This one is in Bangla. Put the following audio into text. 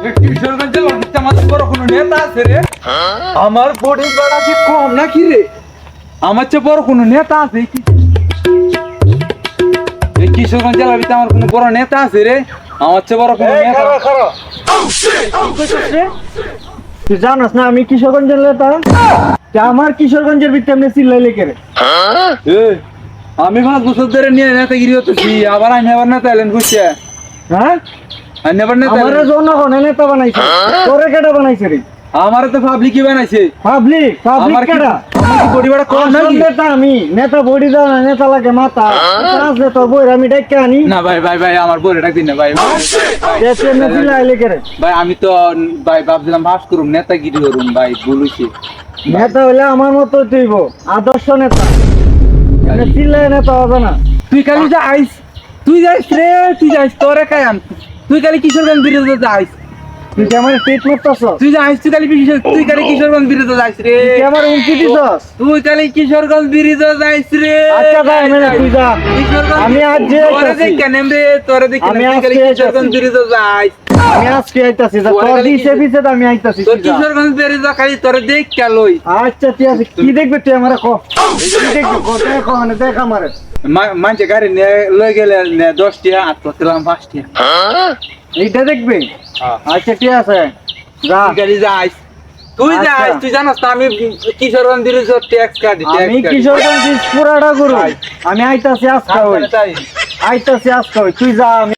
কিশোরগঞ্জের লড়িতে আমাদের বড় কোনো নেতা আছে রে? আমার বডি বাড়া কি কম নাকি রে? আমার চেয়ে বড় কোনো নেতা আছে কি? এই কিশোরগঞ্জ জেলার ভিতরে আমার কোনো বড় নেতা আছে রে? আমার চেয়ে বড় কোনো নেতা? তুই জানাস না আমি কিশোরগঞ্জের নেতা? আমার কিশোরগঞ্জের ভিতরে এমনি চিল্লাইলে কে রে? এই, আমি 5 বছর ধরে নিয়ে নেতাগিরি হতেছি, আবার আমি আবার নেতা এলেন বুঝছে? হ্যাঁ, আমি আবার নেতা আমার এলেন। জনগণ নেতা বানাইছে, তোরে কেটা বানাইছে রে? আমার তো পাবলিকই বানাইছে। পাবলিক আমার কি কেটা? আমার কি বডি বাড়া কম আসল নাকি? নেতা আমি, নেতা বডি দাও না, নেতা লাগে মাথা। আসলে তোর বই আমি ডেকে আনি, না ভাই ভাই ভাই আমার বউরে ডাক দিন না ভাই। চিল্লাইলে কে রে? ভাই আমি তো ভাই ভাবছিলাম ভাস করুম নেতাগিরি করুম ভাই বলুছি। নেতা হইলে আমার মতো তুইব আদর্শ নেতা, চিল্লাই নেতা হবে না। তুই খালি যাইস, তুই যাইস রে, তুই যাইস তোরে কাই আন। তুই খালি কিশোরগঞ্জ বিরোধী যাইস, তুই কি আমার ট্রিট করতেছ? তুই যাইস, তুই খালি কিশোরগঞ্জ বিরোধী যাইস রে। তুই আমার উমকি দিছস? তুই খালি কিশোরগঞ্জ বিরোধী যাইস রে। আচ্ছা যাই মেনে তুই যা। কিশোরগঞ্জ আমি আজ যে তোরে আইতাছি। দেখ কেন রে, তোরে দেখ আমি তুই খালি আজকে কিশোরগঞ্জ আইতাছি। বিরোধী যাইস। আমি আজকে আইতাছি, যা তোরে তোর খালি দিছে পিছে আমি আইতাছি, তোর তুই যা। কিশোরগঞ্জ বিরোধী খালি তোরে দেখ কেলই। আচ্ছা ঠিক আছে, কি দেখবে তুই আমারে ক? কি দেখবে কথা ক না দেখ আমারে। মানছে গাড়ি নিয়ে লয়ে গেলে 10 টিয়া আর তো দিলাম 5 টিয়া। এইটা দেখবে? আচ্ছা ঠিক আছে যা। তুই খালি যাইস, তুই আচ্ছা। যাইস, তুই জানাস তো আমি কিশোরগঞ্জ বিরোধী ট্যাক্স কাটি। আমি কিশোরগঞ্জ পুরাটা গরু, আমি আইতাছি আজকে, আইতাছি আজকে, তুই যা। আমি